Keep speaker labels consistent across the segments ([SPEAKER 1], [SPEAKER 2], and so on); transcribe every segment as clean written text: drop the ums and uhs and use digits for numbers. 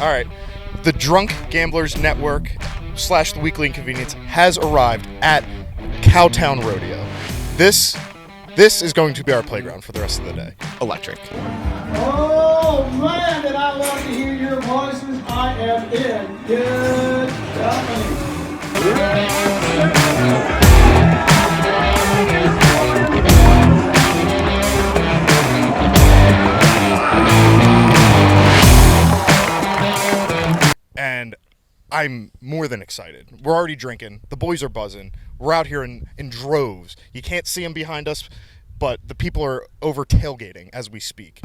[SPEAKER 1] All right. The Drunk Gamblers Network / the Weekly Inconvenience has arrived at Cowtown Rodeo. This is going to be our playground for the rest of the day. Electric.
[SPEAKER 2] Oh man, did I love to hear your voices. I am in good company.
[SPEAKER 1] And I'm more than excited. We're already drinking. The boys are buzzing. We're out here in droves. You can't see them behind us, but the people are over tailgating as we speak.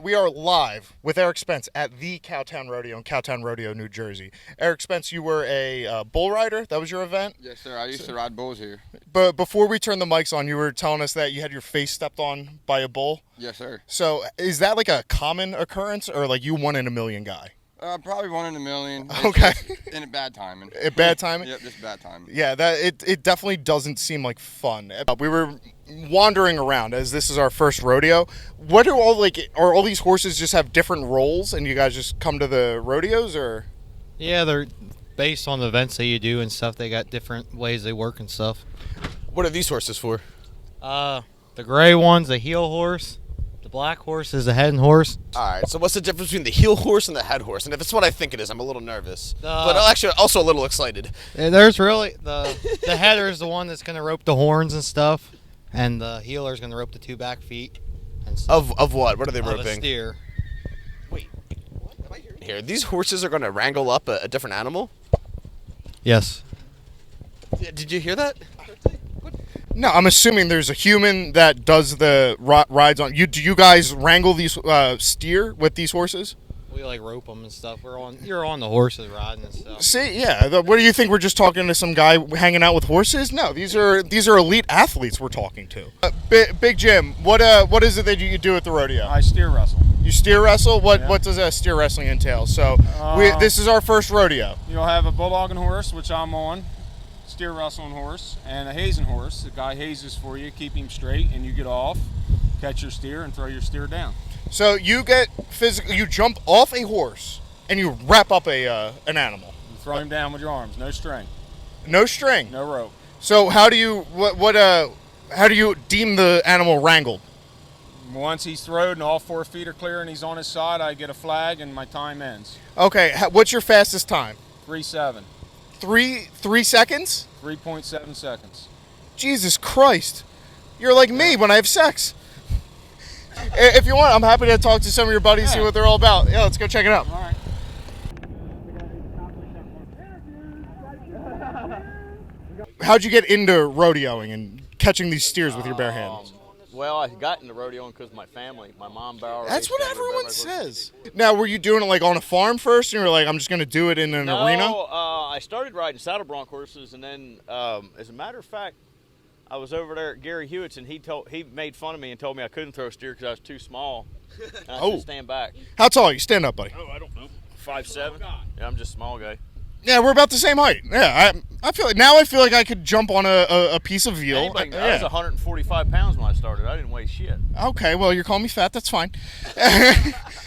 [SPEAKER 1] We are live with Eric Spence at the Cowtown Rodeo in Cowtown Rodeo, New Jersey. Eric Spence, you were a bull rider. That was your event?
[SPEAKER 3] Yes, sir. I used to ride bulls here.
[SPEAKER 1] But before we turn the mics on, you were telling us that you had your face stepped on by a bull.
[SPEAKER 3] Yes, sir.
[SPEAKER 1] So is that like a common occurrence, or like you 1 in a million guy?
[SPEAKER 3] Probably 1 in a million. It's
[SPEAKER 1] Okay.
[SPEAKER 3] In a bad timing.
[SPEAKER 1] A bad timing?
[SPEAKER 3] Yep, just bad timing.
[SPEAKER 1] Yeah, it definitely doesn't seem like fun. We were wandering around as this is our first rodeo. What are all these horses just have different roles, and you guys just come to the rodeos, or?
[SPEAKER 4] Yeah, they're based on the events that you do and stuff. They got different ways they work and stuff.
[SPEAKER 5] What are these horses for?
[SPEAKER 4] The gray one's the heel horse. The black horse is the head horse.
[SPEAKER 5] All right, so what's the difference between the heel horse and the head horse? And if it's what I think it is, I'm a little nervous. But actually, also a little excited.
[SPEAKER 4] There's really, the header is the one that's going to rope the horns and stuff. And the heeler is going to rope the 2 back feet. And stuff.
[SPEAKER 5] Of what? What are they
[SPEAKER 4] Of
[SPEAKER 5] roping?
[SPEAKER 4] a steer.
[SPEAKER 5] Wait, what am I hearing here? These horses are going to wrangle up a different animal?
[SPEAKER 4] Yes.
[SPEAKER 5] Did you hear that?
[SPEAKER 1] No, I'm assuming there's a human that does the rides on. Do you guys wrangle these steer with these horses?
[SPEAKER 4] We rope them and stuff. You're on the horses riding and stuff.
[SPEAKER 1] See, yeah. What do you think? We're just talking to some guy hanging out with horses? No, these are elite athletes we're talking to. Big Jim, what is it that you do at the rodeo?
[SPEAKER 2] I steer wrestle.
[SPEAKER 1] You steer wrestle?
[SPEAKER 2] Yeah.
[SPEAKER 1] What does steer wrestling entail? So this is our first rodeo.
[SPEAKER 2] You'll have a bulldogging horse, which I'm on, steer wrestling horse, and a hazing horse. The guy hazes for you, keep him straight, and you get off, catch your steer, and throw your steer down.
[SPEAKER 1] So you get physical. You jump off a horse and you wrap up an animal.
[SPEAKER 2] You throw him down with your arms, no string.
[SPEAKER 1] No string.
[SPEAKER 2] No rope.
[SPEAKER 1] So how do you how do you deem the animal wrangled?
[SPEAKER 2] Once he's thrown and all 4 feet are clear and he's on his side, I get a flag and my time ends.
[SPEAKER 1] Okay. What's your fastest time?
[SPEAKER 2] 3.7.
[SPEAKER 1] 3 seconds?
[SPEAKER 2] 3.7 seconds.
[SPEAKER 1] Jesus Christ! You're like me when I have sex. If you want, I'm happy to talk to some of your buddies, see what they're all about. Yeah, let's go check it out.
[SPEAKER 2] All right.
[SPEAKER 1] How'd you get into rodeoing and catching these steers with your bare hands?
[SPEAKER 6] Well, I got into rodeoing because of my family. My mom barrel raced.
[SPEAKER 1] That's what
[SPEAKER 6] and
[SPEAKER 1] everyone says. Now, were you doing it on a farm first, and you were like, I'm just going to do it in an arena?
[SPEAKER 6] No, I started riding saddle bronc horses, and then, as a matter of fact, I was over there at Gary Hewitt's, and he made fun of me and told me I couldn't throw a steer because I was too small. And I should stand back.
[SPEAKER 1] How tall are you? Stand up, buddy.
[SPEAKER 6] Oh, I don't know. 5'7". Yeah, I'm just a small guy.
[SPEAKER 1] Yeah, we're about the same height. Yeah, I feel like I could jump on a piece of veal.
[SPEAKER 6] I was 145 pounds when I started. I didn't weigh shit.
[SPEAKER 1] Okay, well, you're calling me fat. That's fine.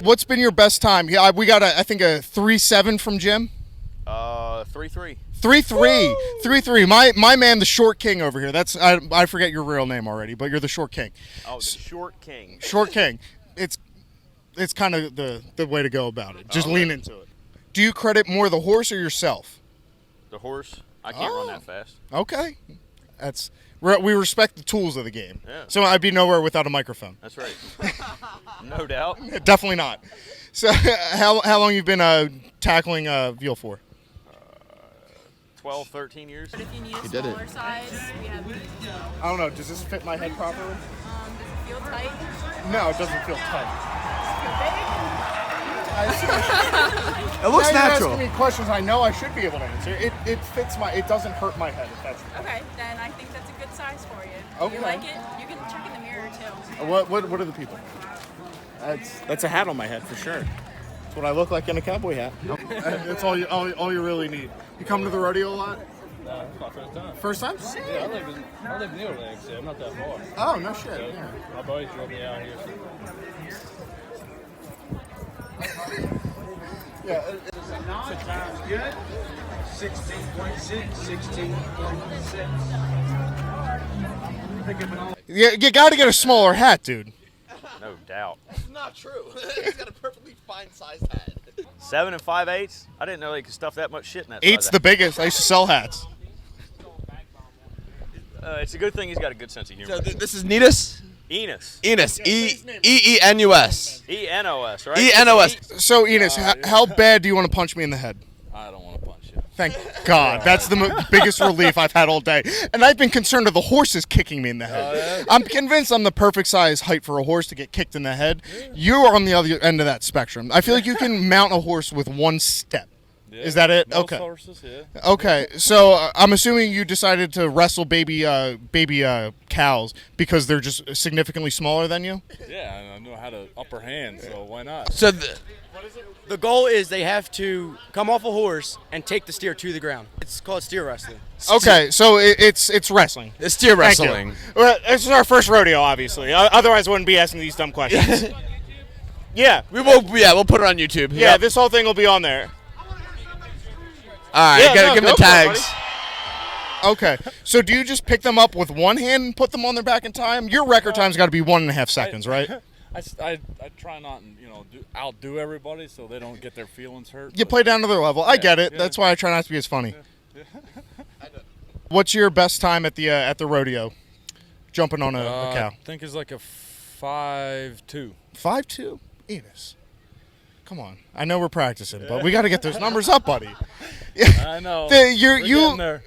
[SPEAKER 1] What's been your best time? Yeah, we got I think a 3.7 from Jim.
[SPEAKER 6] 3.3.
[SPEAKER 1] 3.3. 3.3. My man, the Short King over here. That's I forget your real name already, but you're the Short King.
[SPEAKER 6] Oh, the Short King.
[SPEAKER 1] Short King. It's kind of the way to go about it. Just lean into it. Do you credit more the horse or yourself?
[SPEAKER 6] The horse. I can't run that fast.
[SPEAKER 1] Okay. We respect the tools of the game.
[SPEAKER 6] Yeah.
[SPEAKER 1] So I'd be nowhere without a microphone.
[SPEAKER 6] That's right. No doubt.
[SPEAKER 1] Definitely not. So how long you been tackling veal for?
[SPEAKER 6] 12, 13 years.
[SPEAKER 7] But if you need a smaller size, we have these.
[SPEAKER 1] I don't know. Does this fit my head properly?
[SPEAKER 7] Does it feel tight?
[SPEAKER 1] No, it doesn't feel tight.
[SPEAKER 7] Does it feel big?
[SPEAKER 5] It looks
[SPEAKER 1] now
[SPEAKER 5] natural.
[SPEAKER 1] You're asking me questions I know I should be able to answer. It fits it doesn't hurt my head. If that's
[SPEAKER 7] Okay, then I think that's a good size for you.
[SPEAKER 1] Okay.
[SPEAKER 7] If you like it, you can check in the mirror too.
[SPEAKER 1] What are the people? That's a hat on my head for sure. That's what I look like in a cowboy hat. That's all you really need. You come to the rodeo a lot?
[SPEAKER 8] No, it's my first time.
[SPEAKER 1] First time?
[SPEAKER 8] Yeah, I live near Lake, so I'm not that far.
[SPEAKER 1] Oh, no shit.
[SPEAKER 8] So,
[SPEAKER 1] Yeah.
[SPEAKER 8] my buddies drove me out here.
[SPEAKER 9] So time's good. 16.6, 16.6.
[SPEAKER 1] Yeah, you got to get a smaller hat, dude.
[SPEAKER 6] No doubt.
[SPEAKER 5] That's not true. He's got a perfectly fine sized hat.
[SPEAKER 6] 7 5/8. I didn't know they could stuff that much shit in that.
[SPEAKER 1] Eight's the biggest. I used to sell hats.
[SPEAKER 6] It's a good thing he's got a good sense of humor.
[SPEAKER 5] So this is Netus?
[SPEAKER 6] Enos.
[SPEAKER 5] Enos. E-E-N-U-S.
[SPEAKER 6] E-N-O-S, right?
[SPEAKER 5] E-N-O-S.
[SPEAKER 1] So, Enos, how bad do you want to punch me in the head?
[SPEAKER 8] I don't want to punch you.
[SPEAKER 1] Thank God. That's the biggest relief I've had all day. And I've been concerned of the horses kicking me in the head. I'm convinced I'm the perfect size height for a horse to get kicked in the head. You are on the other end of that spectrum. I feel like you can mount a horse with one step.
[SPEAKER 8] Yeah.
[SPEAKER 1] Is that it?
[SPEAKER 8] Most
[SPEAKER 1] Okay.
[SPEAKER 8] horses, yeah.
[SPEAKER 1] Okay, so I'm assuming you decided to wrestle baby cows because they're just significantly smaller than you?
[SPEAKER 8] Yeah, I know how to upper hand, so why not?
[SPEAKER 5] So
[SPEAKER 10] The goal is they have to come off a horse and take the steer to the ground. It's called steer wrestling.
[SPEAKER 1] Okay, so it's wrestling.
[SPEAKER 5] it's steer
[SPEAKER 1] Thank you.
[SPEAKER 5] wrestling.
[SPEAKER 1] Well, this is our first rodeo, obviously. Otherwise, I wouldn't be asking these dumb questions. Yeah.
[SPEAKER 5] We'll put it on YouTube.
[SPEAKER 1] Yeah,
[SPEAKER 5] Yep.
[SPEAKER 1] this whole thing will be on there.
[SPEAKER 5] All right,
[SPEAKER 1] Yeah,
[SPEAKER 5] gotta
[SPEAKER 1] no,
[SPEAKER 5] give them
[SPEAKER 1] go
[SPEAKER 5] the
[SPEAKER 1] for it,
[SPEAKER 5] tags.
[SPEAKER 1] Okay, so do you just pick them up with one hand and put them on their back in time? Your record time's got to be 1.5 seconds, right?
[SPEAKER 8] I try not and outdo everybody so they don't get their feelings hurt.
[SPEAKER 1] You
[SPEAKER 8] but-
[SPEAKER 1] play down to their level. I get it.
[SPEAKER 8] yeah.
[SPEAKER 1] That's why I try not to be as funny. What's your best time at the rodeo? Jumping on a cow.
[SPEAKER 8] I think it's like a 5'2".
[SPEAKER 1] 5'2". Enos. Come on. I know we're practicing, but we got to get those numbers up, buddy.
[SPEAKER 8] I know.
[SPEAKER 1] The-
[SPEAKER 8] We're getting there.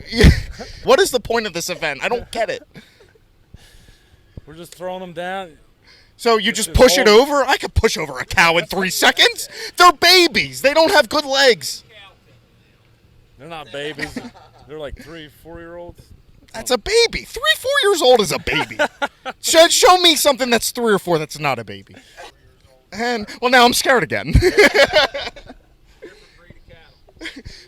[SPEAKER 1] What is the point of this event? I don't get it.
[SPEAKER 8] We're just throwing them down.
[SPEAKER 1] So you just push it over? I could push over a cow in 3 seconds. They're babies. They don't have good legs.
[SPEAKER 8] They're not babies. They're like 3-4-year-olds.
[SPEAKER 1] That's a baby. 3-4 years old is a baby. Show me something that's 3 or 4 that's not a baby. And well, now I'm scared again.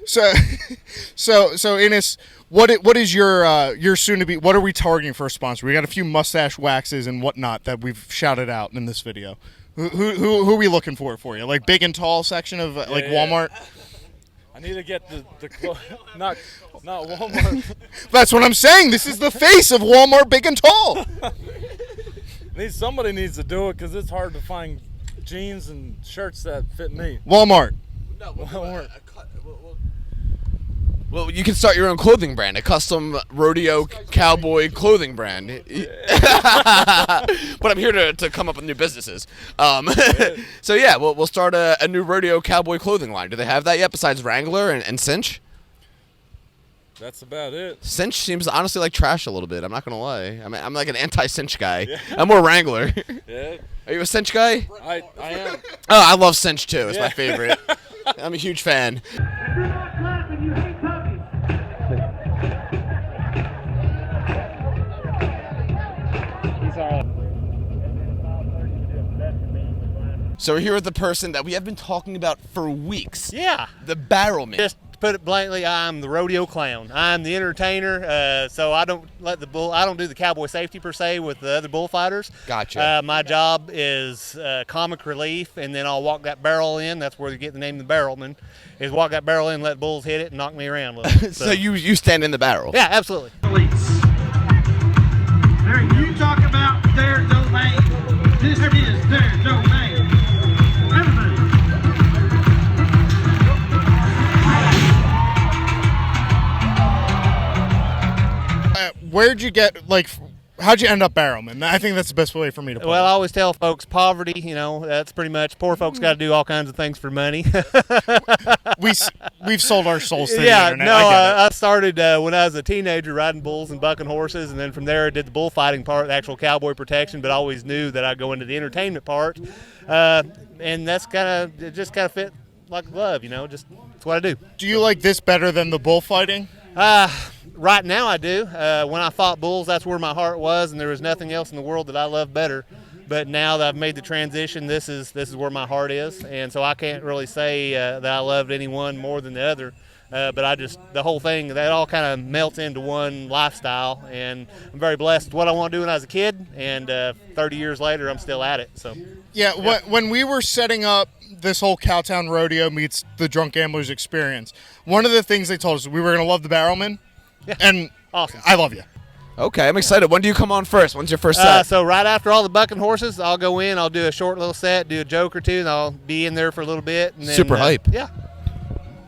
[SPEAKER 1] So Enos, what is your soon to be? What are we targeting for a sponsor? We got a few mustache waxes and whatnot that we've shouted out in this video. Who are we looking for you? Like big and tall section of like
[SPEAKER 8] Yeah.
[SPEAKER 1] Walmart.
[SPEAKER 8] I need to get not Walmart.
[SPEAKER 1] That's what I'm saying. This is the face of Walmart, big and tall.
[SPEAKER 8] Somebody needs to do it because it's hard to find jeans and shirts that fit me.
[SPEAKER 1] Walmart.
[SPEAKER 5] Well, you can start your own clothing brand, a custom rodeo cowboy clothing brand. But I'm here to come up with new businesses. So yeah, we'll start a new rodeo cowboy clothing line. Do they have that yet besides Wrangler and Cinch?
[SPEAKER 8] That's about it.
[SPEAKER 5] Cinch seems honestly like trash a little bit. I'm not gonna lie. I'm like an anti-Cinch guy. Yeah. I'm more Wrangler.
[SPEAKER 8] Yeah.
[SPEAKER 5] Are you a Cinch guy?
[SPEAKER 8] I am.
[SPEAKER 5] Oh, I love Cinch too. It's my favorite. I'm a huge fan. So we're here with the person that we have been talking about for weeks.
[SPEAKER 11] Yeah.
[SPEAKER 5] The barrelman.
[SPEAKER 11] Just to put it blankly, I'm the rodeo clown. I'm the entertainer, so I don't do the cowboy safety per se with the other bullfighters.
[SPEAKER 5] Gotcha.
[SPEAKER 11] My job is comic relief, and then I'll walk that barrel in. That's where you get the name the barrelman. Is walk that barrel in, let bulls hit it, and knock me around a little.
[SPEAKER 5] So you stand in the barrel.
[SPEAKER 11] Yeah, absolutely.
[SPEAKER 9] You talk about their domain. This is their domain. Everybody.
[SPEAKER 1] Where'd you get how'd you end up barrelman? I think that's the best way for me to put
[SPEAKER 11] Well, I
[SPEAKER 1] it.
[SPEAKER 11] always tell folks, poverty, that's pretty much, poor folks got to do all kinds of things for money.
[SPEAKER 1] We've sold our souls to the
[SPEAKER 11] Yeah,
[SPEAKER 1] internet.
[SPEAKER 11] no,
[SPEAKER 1] I get it.
[SPEAKER 11] I started when I was a teenager riding bulls and bucking horses, and then from there I did the bullfighting part, the actual cowboy protection, but I always knew that I'd go into the entertainment part, and that's it just kind of fit like a glove, just that's what I do.
[SPEAKER 1] Do you like this better than the bullfighting?
[SPEAKER 11] Right now I do. When I fought bulls, that's where my heart was, and there was nothing else in the world that I loved better. But now that I've made the transition, this is where my heart is, and so I can't really say that I loved any one more than the other. But the whole thing, that all kind of melts into one lifestyle, and I'm very blessed with what I want to do when I was a kid, and 30 years later, I'm still at it. So,
[SPEAKER 1] yeah. When we were setting up this whole Cowtown Rodeo meets the Drunk Gamblers experience, one of the things they told us we were going to love the barrelman, and
[SPEAKER 11] awesome.
[SPEAKER 1] I love you.
[SPEAKER 5] Okay, I'm excited. When do you come on first? When's your first set?
[SPEAKER 11] So right after all the bucking horses, I'll go in, I'll do a short little set, do a joke or two, and I'll be in there for a little bit. And then,
[SPEAKER 5] Super hype.
[SPEAKER 11] Yeah.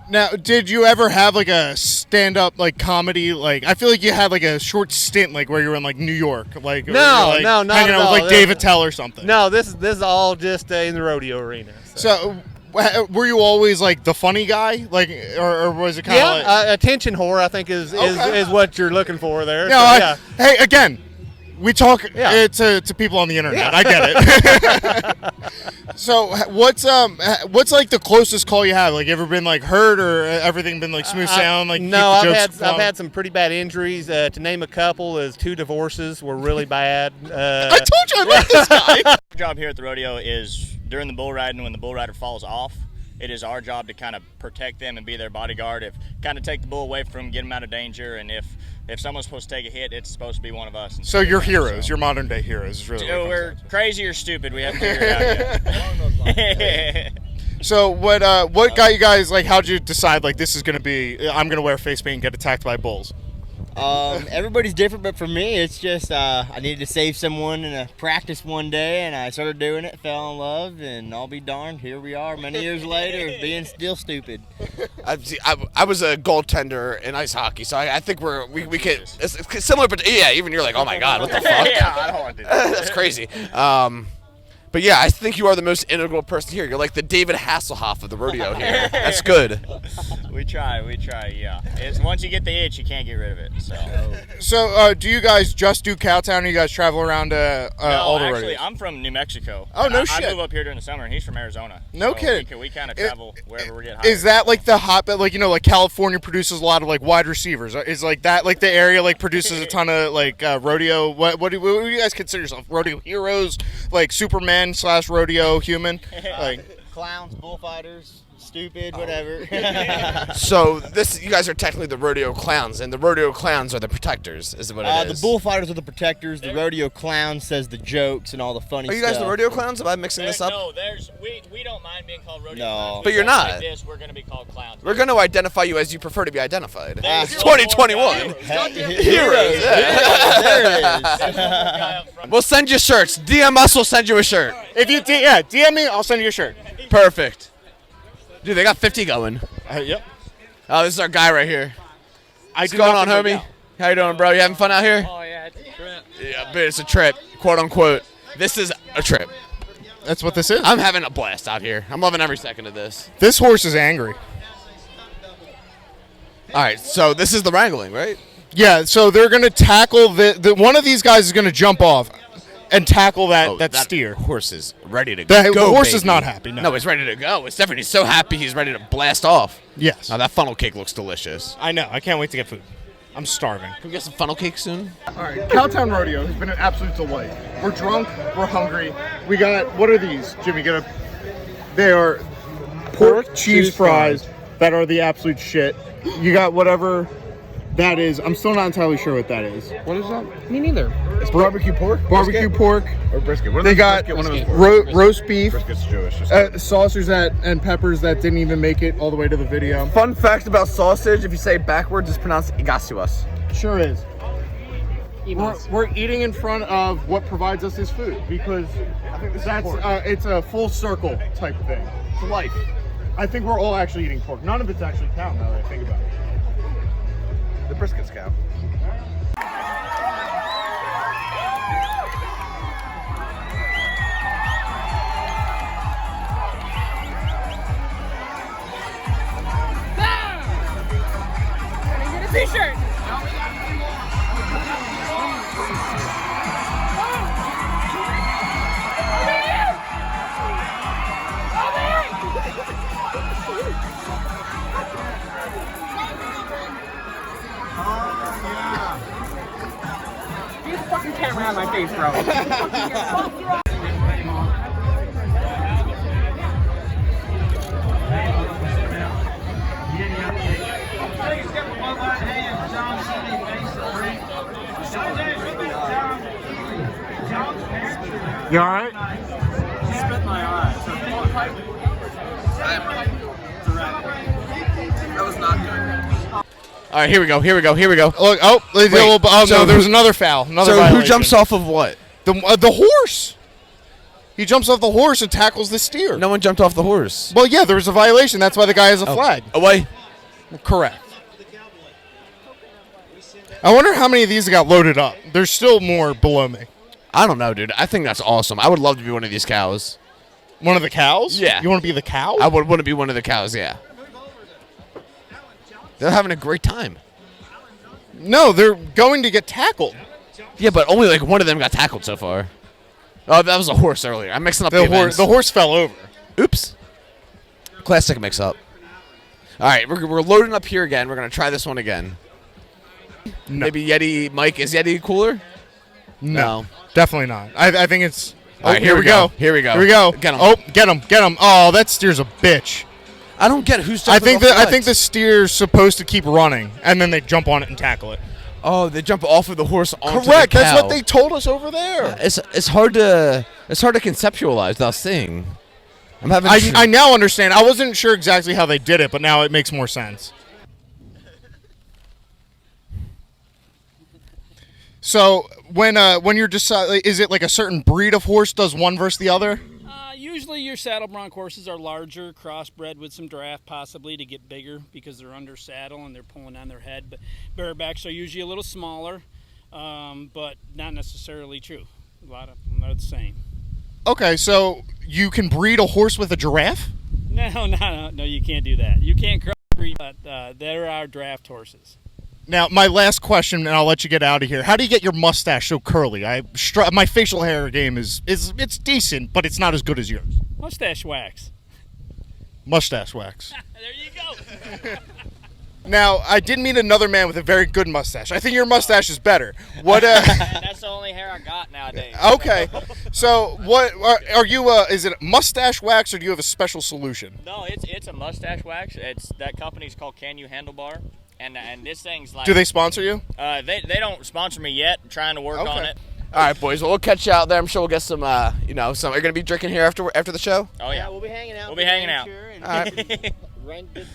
[SPEAKER 1] Now, did you ever have like a stand-up like comedy? Like, I feel like you had like a short stint, like where you were in like New York, like
[SPEAKER 11] No,
[SPEAKER 1] like,
[SPEAKER 11] not
[SPEAKER 1] hanging
[SPEAKER 11] at
[SPEAKER 1] out
[SPEAKER 11] all.
[SPEAKER 1] with like Dave Attell or something.
[SPEAKER 11] No, this is all just in the rodeo arena.
[SPEAKER 1] So, were you always like the funny guy, like, or was it kind of like?
[SPEAKER 11] Attention whore, I think is what you're looking for there.
[SPEAKER 1] No,
[SPEAKER 11] So,
[SPEAKER 1] hey, again, we talk to people on the internet.
[SPEAKER 11] Yeah.
[SPEAKER 1] I get it. So, what's like the closest call you have? Like, ever been like hurt, or everything been like smooth sailing? Like,
[SPEAKER 11] no,
[SPEAKER 1] keep the
[SPEAKER 11] I've
[SPEAKER 1] jokes flowing?
[SPEAKER 11] had some pretty bad injuries. To name a couple, is 2 divorces were really bad.
[SPEAKER 1] I told you I like this guy.
[SPEAKER 12] Our job here at the rodeo is during the bull riding, when the bull rider falls off, it is our job to kind of protect them and be their bodyguard. If kind of take the bull away from them, get them out of danger, and if someone's supposed to take a hit, it's supposed to be one of us.
[SPEAKER 1] So you're heroes, you're modern day heroes, is really.
[SPEAKER 12] We're crazy or stupid. We haven't figured it out yet.
[SPEAKER 1] So what got you guys, like, how'd you decide like this is gonna be? I'm gonna wear face paint and get attacked by bulls.
[SPEAKER 13] Everybody's different, but for me, it's just I needed to save someone in a practice one day, and I started doing it, fell in love, and I'll be darned, here we are many years later, being still stupid.
[SPEAKER 5] I was a goaltender in ice hockey, so I think we could. It's similar, but yeah, even you're like, oh my god, what the fuck?
[SPEAKER 12] Yeah, I don't want to do that.
[SPEAKER 5] That's crazy. But yeah, I think you are the most integral person here. You're like the David Hasselhoff of the rodeo here. That's good.
[SPEAKER 12] We try, yeah. It's once you get the itch, you can't get rid of it.
[SPEAKER 1] So, do you guys just do Cowtown, or you guys travel around all the
[SPEAKER 12] actually,
[SPEAKER 1] rodeos?
[SPEAKER 12] I'm from New Mexico.
[SPEAKER 1] Oh, no
[SPEAKER 12] I
[SPEAKER 1] shit.
[SPEAKER 12] move up here during the summer, and he's from Arizona.
[SPEAKER 1] No
[SPEAKER 12] So
[SPEAKER 1] kidding.
[SPEAKER 12] We kind of travel wherever we get hired.
[SPEAKER 1] Is that like the hotbed, like, you know, like California produces a lot of like wide receivers? Is like that like the area like produces a ton of like rodeo? What do you guys consider yourself? Rodeo heroes, like Superman / rodeo human? Like
[SPEAKER 13] Clowns, bullfighters, stupid, whatever.
[SPEAKER 5] So you guys are technically the rodeo clowns, and the rodeo clowns are the protectors, is what it is.
[SPEAKER 13] The bullfighters are the protectors. The rodeo clown says the jokes and all the funny
[SPEAKER 5] Are you
[SPEAKER 13] stuff.
[SPEAKER 5] guys the rodeo clowns? Am I mixing this up?
[SPEAKER 12] No, we don't mind being called rodeo
[SPEAKER 13] No.
[SPEAKER 12] clowns.
[SPEAKER 5] But you're
[SPEAKER 12] Just
[SPEAKER 5] not.
[SPEAKER 12] Like this, we're going to be called clowns.
[SPEAKER 5] We're going to identify you as you prefer to be identified.
[SPEAKER 12] There's
[SPEAKER 5] It's
[SPEAKER 12] one more
[SPEAKER 5] 2021.
[SPEAKER 12] guy.
[SPEAKER 5] Heroes.
[SPEAKER 13] There it is.
[SPEAKER 5] We'll send you shirts. DM us, we'll send you a shirt.
[SPEAKER 1] if you DM me, I'll send you a shirt.
[SPEAKER 5] Perfect. Dude, they got 50 going.
[SPEAKER 1] Yep.
[SPEAKER 5] Oh, this is our guy right here. What's
[SPEAKER 1] do
[SPEAKER 5] going on,
[SPEAKER 1] nothing but
[SPEAKER 5] homie?
[SPEAKER 1] yell.
[SPEAKER 5] How you doing, bro? You having fun out here?
[SPEAKER 8] Oh yeah, it's a trip.
[SPEAKER 5] Yeah, but it's a trip, quote unquote. This is a trip.
[SPEAKER 1] That's what this is.
[SPEAKER 5] I'm having a blast out here. I'm loving every second of this.
[SPEAKER 1] This horse is angry.
[SPEAKER 5] All right, so this is the wrangling, right?
[SPEAKER 1] Yeah, so they're gonna tackle the one of these guys is gonna jump off and tackle that steer.
[SPEAKER 5] Horse is ready to
[SPEAKER 1] The
[SPEAKER 5] go.
[SPEAKER 1] horse is
[SPEAKER 5] baby.
[SPEAKER 1] not happy. No.
[SPEAKER 5] No, he's ready to go. It's definitely so happy he's ready to blast off.
[SPEAKER 1] Yes.
[SPEAKER 5] Now that funnel cake looks delicious.
[SPEAKER 1] I know. I can't wait to get food. I'm starving.
[SPEAKER 5] Can we get some funnel cake soon?
[SPEAKER 1] All right, Cowtown Rodeo has been an absolute delight. We're drunk, we're hungry. We got, what are these, Jimmy? They are pork cheese fries that are the absolute shit. You got whatever that is. I'm still not entirely sure what that is.
[SPEAKER 14] What is that? Me neither. It's barbecue pork?
[SPEAKER 1] Barbecue pork.
[SPEAKER 14] Or brisket. What are
[SPEAKER 1] They
[SPEAKER 14] those
[SPEAKER 1] got
[SPEAKER 14] brisket? One of those
[SPEAKER 1] roast beef,
[SPEAKER 14] Brisket's Jewish.
[SPEAKER 1] saucers and peppers that didn't even make it all the way to the video.
[SPEAKER 15] Fun fact about sausage, if you say it backwards, it's pronounced igasuas.
[SPEAKER 1] Sure is. We're eating in front of what provides us this food because I think it's a full circle type thing.
[SPEAKER 15] It's life.
[SPEAKER 1] I think we're all actually eating pork. None of it's actually cow now that I think about it.
[SPEAKER 14] The brisket's cow.
[SPEAKER 7] T-shirt.
[SPEAKER 16] Get the fucking camera out of my face, bro.
[SPEAKER 15] That was not good.
[SPEAKER 5] All right, here we go.
[SPEAKER 1] Look,
[SPEAKER 5] Wait,
[SPEAKER 1] no, there's another foul. Another
[SPEAKER 5] so
[SPEAKER 1] violation.
[SPEAKER 5] who jumps off of what?
[SPEAKER 1] The horse. He jumps off the horse and tackles the steer.
[SPEAKER 5] No one jumped off the horse.
[SPEAKER 1] Well, yeah, there was a violation. That's why the guy has a flag.
[SPEAKER 5] Away.
[SPEAKER 1] Correct. I wonder how many of these got loaded up. There's still more below me.
[SPEAKER 5] I don't know, dude. I think that's awesome. I would love to be one of these cows.
[SPEAKER 1] One of the cows?
[SPEAKER 5] Yeah.
[SPEAKER 1] You want to be the cow?
[SPEAKER 5] I would want to be one of the cows, yeah. They're having a great time.
[SPEAKER 1] No, they're going to get tackled.
[SPEAKER 5] Yeah, but only like one of them got tackled so far. Oh, that was a horse earlier. I'm mixing up the events.
[SPEAKER 1] The horse fell over.
[SPEAKER 5] Oops. Classic mix-up. All right, we're loading up here again. We're going to try this one again.
[SPEAKER 1] No.
[SPEAKER 5] Maybe Yeti, Mike, is Yeti cooler?
[SPEAKER 1] No. Definitely not. I think it's...
[SPEAKER 5] All right, here we go.
[SPEAKER 1] Here we go.
[SPEAKER 5] Get him.
[SPEAKER 1] Oh, get him. Oh, that steer's a bitch.
[SPEAKER 5] I don't get who's
[SPEAKER 1] I
[SPEAKER 5] jumping
[SPEAKER 1] think
[SPEAKER 5] off
[SPEAKER 1] I think the steer's supposed to keep running, and then they jump on it and tackle it.
[SPEAKER 5] Oh, they jump off of the horse onto
[SPEAKER 1] Correct.
[SPEAKER 5] the cow.
[SPEAKER 1] That's what they told us over there.
[SPEAKER 5] It's hard to conceptualize without seeing. I'm having.
[SPEAKER 1] I now understand. I wasn't sure exactly how they did it, but now it makes more sense. So when you're deciding, is it like a certain breed of horse does one versus the other?
[SPEAKER 16] Usually your saddle bronc horses are larger, crossbred with some draft possibly to get bigger because they're under saddle and they're pulling on their head. But barebacks are usually a little smaller, but not necessarily true. A lot of them are the same.
[SPEAKER 1] Okay, so you can breed a horse with a giraffe?
[SPEAKER 16] No, you can't do that. You can't crossbreed, but there are draft horses.
[SPEAKER 1] Now, my last question, and I'll let you get out of here. How do you get your mustache so curly? My facial hair game is it's decent, but it's not as good as yours.
[SPEAKER 16] Mustache wax.
[SPEAKER 1] Mustache wax.
[SPEAKER 16] There you go.
[SPEAKER 1] Now, I did meet another man with a very good mustache. I think your mustache is better. What?
[SPEAKER 12] That's the only hair I got nowadays.
[SPEAKER 1] Okay, so what are you? Is it mustache wax, or do you have a special solution?
[SPEAKER 12] No, it's a mustache wax. That company's called Can You Handlebar. And this thing's like...
[SPEAKER 1] Do they sponsor you?
[SPEAKER 12] They don't sponsor me yet. I'm trying to work on it.
[SPEAKER 5] All right, boys. Well, we'll catch you out there. I'm sure we'll get some, some. Are you going to be drinking here after the show?
[SPEAKER 12] Oh, yeah.
[SPEAKER 13] We'll be hanging out.
[SPEAKER 12] We'll be hanging out.
[SPEAKER 5] All right.
[SPEAKER 13] Rank good.